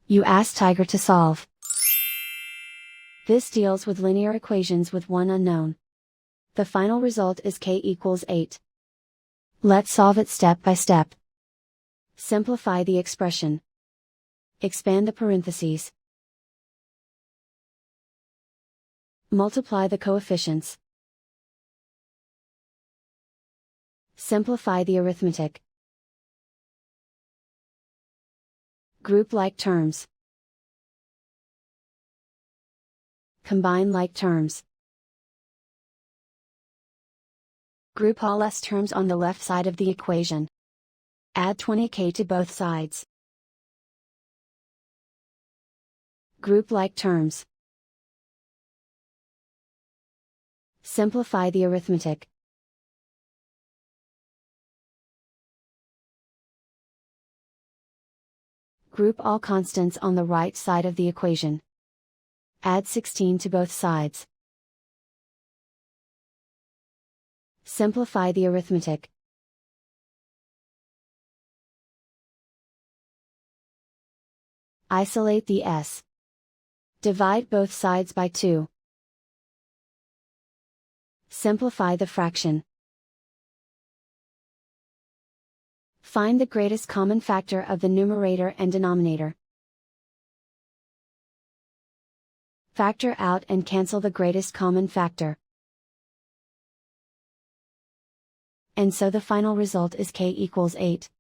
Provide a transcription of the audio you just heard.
You ask Tiger to solve. This deals with linear equations with one unknown. The final result is k equals 8. Let's solve it step by step. Simplify the expression. Expand the parentheses. Multiply the coefficients. Simplify the arithmetic. Group like terms. Combine like terms. Group all s terms on the left side of the equation. Add 20k to both sides. Group like terms. Simplify the arithmetic. Group all constants on the right side of the equation. Add 16 to both sides. Simplify the arithmetic. Isolate the s. Divide both sides by 2. Simplify the fraction. Find the greatest common factor of the numerator and denominator. Factor out and cancel the greatest common factor. And so the final result is k equals 8.